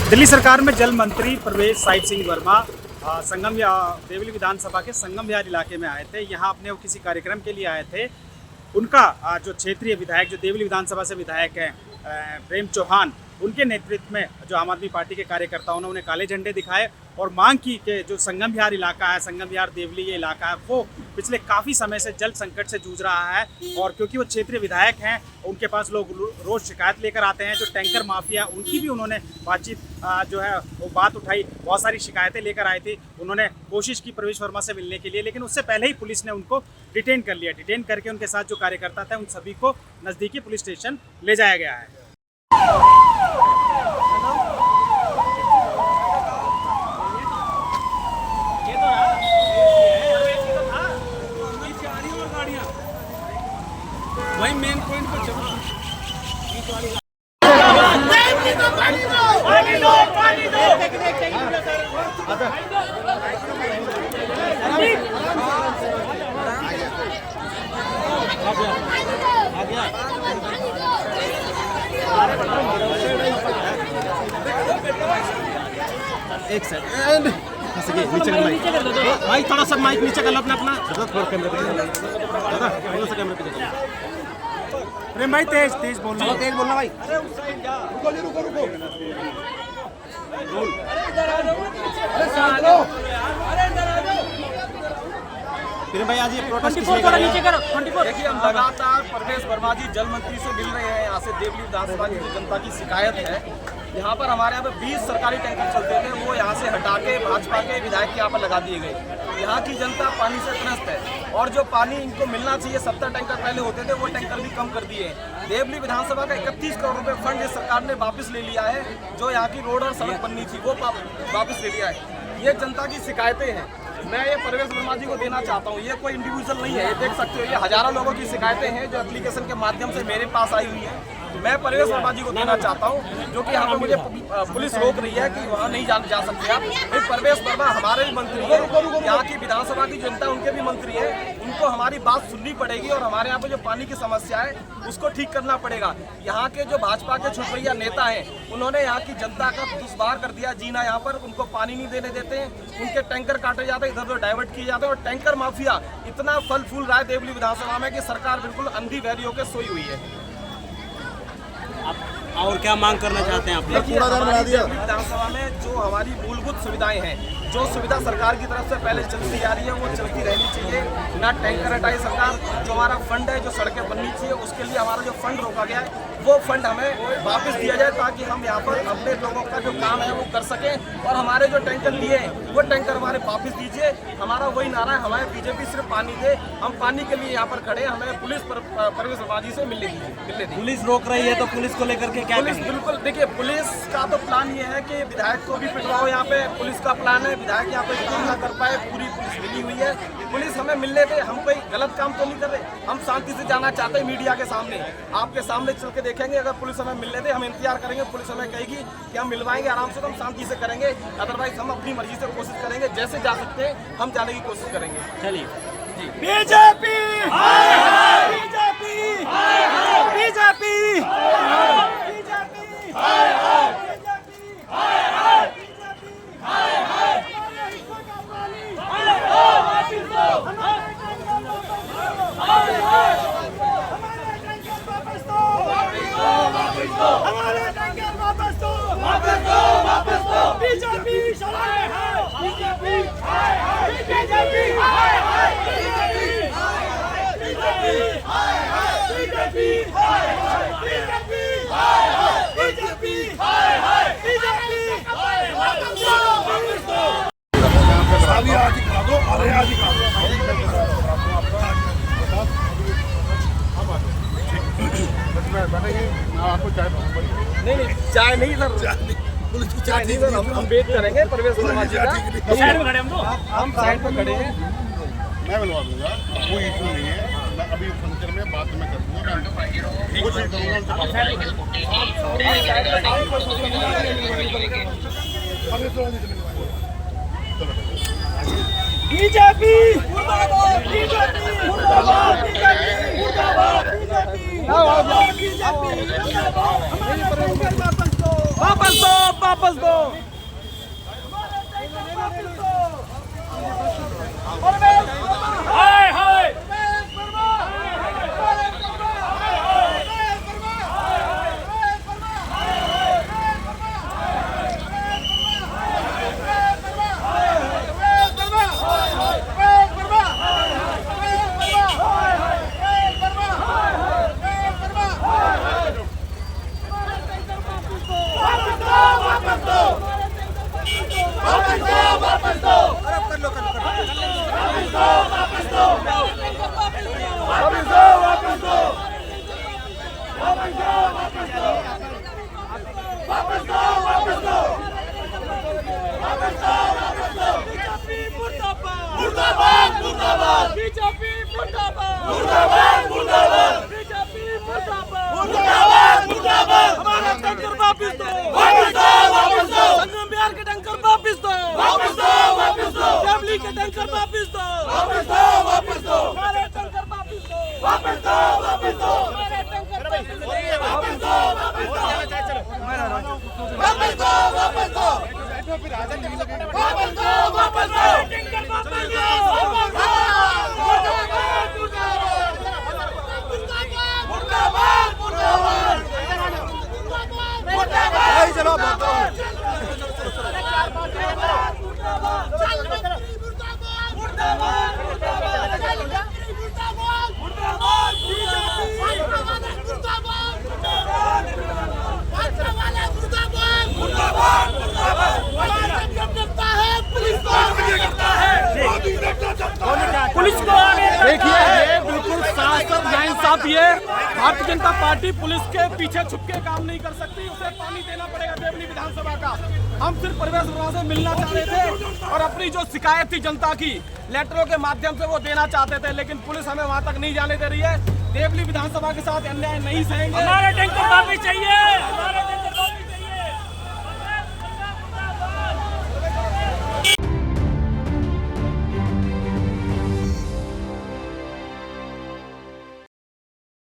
दिल्ली सरकार में जल मंत्री प्रवेश साहिब सिंह वर्मा संगम देवली विधानसभा के संगम विहार इलाके में आए थे। यहाँ अपने वो किसी कार्यक्रम के लिए आए थे। उनका जो क्षेत्रीय विधायक, जो देवली विधानसभा से विधायक हैं प्रेम चौहान, उनके नेतृत्व में जो आम आदमी पार्टी के कार्यकर्ताओं ने उन्हें काले झंडे दिखाए और मांग की कि जो संगम विहार इलाका है, संगम विहार देवली ये इलाका है, वो पिछले काफ़ी समय से जल संकट से जूझ रहा है। और क्योंकि वो क्षेत्रीय विधायक हैं, उनके पास लोग रोज़ शिकायत लेकर आते हैं। जो टैंकर माफिया, उनकी भी उन्होंने बातचीत जो है वो बात उठाई, बहुत सारी शिकायतें लेकर आई थी। उन्होंने कोशिश की प्रवेश वर्मा से मिलने के लिए, लेकिन उससे पहले ही पुलिस ने उनको डिटेन कर लिया। डिटेन करके उनके साथ जो कार्यकर्ता थे, उन सभी को नज़दीकी पुलिस स्टेशन ले जाया गया है। वही मेन पॉइंट पर चलो। एक सेकंड नीचे कर भाई, थोड़ा सा माइक नीचे कर लो अपना प्रेम भाई तेज बोलना भाई। प्रेम भाई आज ये प्रोटेस्ट देखिए, हम लगातार प्रवेश वर्मा जी जल मंत्री से मिल रहे हैं। यहाँ से देवली विधानसभा की जनता की शिकायत है। यहाँ पर हमारे यहाँ पे 20 सरकारी टैंकर चलते थे, वो यहाँ से हटा के भाजपा के विधायक के यहाँ पर लगा दिए गए। यहाँ की जनता पानी से त्रस्त है और जो पानी इनको मिलना चाहिए, 70 टैंकर पहले होते थे, वो टैंकर भी कम कर दिए हैं। देवली विधानसभा का 31 करोड़ रुपए फंड इस सरकार ने वापस ले लिया है। जो यहाँ की रोड और सड़क बननी थी वो वापस ले लिया है। ये जनता की शिकायतें हैं। मैं ये प्रवेश वर्मा जी को देना चाहता हूँ। ये कोई इंडिविजुअल नहीं है, ये देख सकते हो, ये हजारों लोगों की शिकायतें हैं जो एप्लीकेशन के माध्यम से मेरे पास आई हुई है। मैं प्रवेश वर्मा जी को देना चाहता हूँ, जो कि यहाँ पर मुझे पुलिस रोक रही है कि वहाँ नहीं जा सकते आप। प्रवेश वर्मा हमारे भी मंत्री हैं, यहाँ की विधानसभा की जनता उनके भी मंत्री हैं। उनको हमारी बात सुननी पड़ेगी और हमारे यहाँ पे जो पानी की समस्या है उसको ठीक करना पड़ेगा। यहाँ के जो भाजपा के छुटभैया नेता हैं, उन्होंने यहाँ की जनता का दुश्वार कर दिया जीना। यहाँ पर उनको पानी नहीं देने देते हैं, उनके टैंकर काटे जाते हैं, इधर उधर डाइवर्ट किए जाते हैं और टैंकर माफिया इतना फल फूल रहा है देवली विधानसभा में कि सरकार बिल्कुल अंधी बहरी होकर सोई हुई है। और क्या मांग करना चाहते हैं आप? विधानसभा में जो हमारी मूलभूत सुविधाएं हैं, जो सुविधा सरकार की तरफ से पहले चलती आ रही है, वो चलती रहनी चाहिए। ना टैंकर हटाई सरकार। जो हमारा फंड है, जो सड़कें बननी चाहिए, उसके लिए हमारा जो फंड रोका गया है, वो फंड हमें वापस दिया जाए ताकि हम यहाँ पर अपने लोगों का जो काम है वो कर सकें। और हमारे जो टैंकर लिए हैं, वो टैंकर हमारे वापस दीजिए। हमारा वही नारा है, हमारे बीजेपी सिर्फ पानी दे। हम पानी के लिए यहाँ पर खड़े हैं। हमें पुलिस प्रवेश वर्मा जी से मिलने दीजिए। पुलिस रोक रही है तो पुलिस को लेकर के क्या? पुलिस बिल्कुल, देखिए, पुलिस का तो प्लान ये है कि विधायक को भी पिटवाओ। यहाँ पे पुलिस का प्लान है, विधायक यहाँ पे काम ना कर पाए। पूरी पुलिस मिली हुई है। पुलिस हमें मिलने दे, हम कोई गलत काम तो नहीं कर रहे। हम शांति से जाना चाहते हैं। मीडिया के सामने, आपके सामने चल के देखेंगे। अगर पुलिस हमें मिलने दे, हम इंतजार करेंगे। पुलिस हमें कहेगी कि हम मिलवाएंगे आराम से, तो हम शांति से करेंगे। अदरवाइज हम अपनी मर्जी से कोशिश करेंगे, जैसे जा सकते हैं हम जाने की कोशिश करेंगे। चलिए जी। बीजेपी बीजेपी बीजेपी नहीं, चाय नहीं सर, पुलिस की चाय नहीं सर। हम वेट करेंगे प्रवेश वर्मा जी का। साइड में खड़े हम साइड पे खड़े हैं। मैं मिलवा दूंगा, कोई इशू नहीं है। मैं अभी फंक्शन में बात में कर दूंगा, कोशिश बीजेपी मुर्दाबाद, बीजेपी मुर्दाबाद, बीजेपी मुर्दाबाद, बीजेपी मुर्दाबाद, बीजेपी मुर्दाबाद। हमारे टैंकर वापस दो। वापस दो, वापस दो। हाय हाय बीजेपी मुर्दाबाद, मुर्दाबाद, मुर्दाबाद, बीजेपी मुर्दाबाद, मुर्दाबाद, मुर्दाबाद, हमारा टैंकर वापस दो, वापस दो, वापस दो, संगम बिहार के टैंकर वापस दो, वापस दो, वापस दो, देवली के टैंकर वापस दो, वापस दो, वापस दो, हमारे टैंकर वापस दो, वापस दो, वापस दो, हमारे टैंकर वापस दो, वापस दो, वापस दो, वापस दो, वापस दो, वापस दो, वापस दो, टैंकर वापस दो, पुलिस को देखिए, ये बिल्कुल साफ नाइंसाफ। ये भारतीय जनता पार्टी पुलिस के पीछे छुप के काम नहीं कर सकती, उसे पानी देना पड़ेगा देवली विधानसभा का। हम सिर्फ प्रवेश वर्मा से मिलना चाह रहे थे और अपनी जो शिकायत थी जनता की लेटरों के माध्यम से वो देना चाहते थे, लेकिन पुलिस हमें वहां तक नहीं जाने दे रही है। देवली विधानसभा के साथ अन्याय नहीं सहेंगे। हमारे टैंकर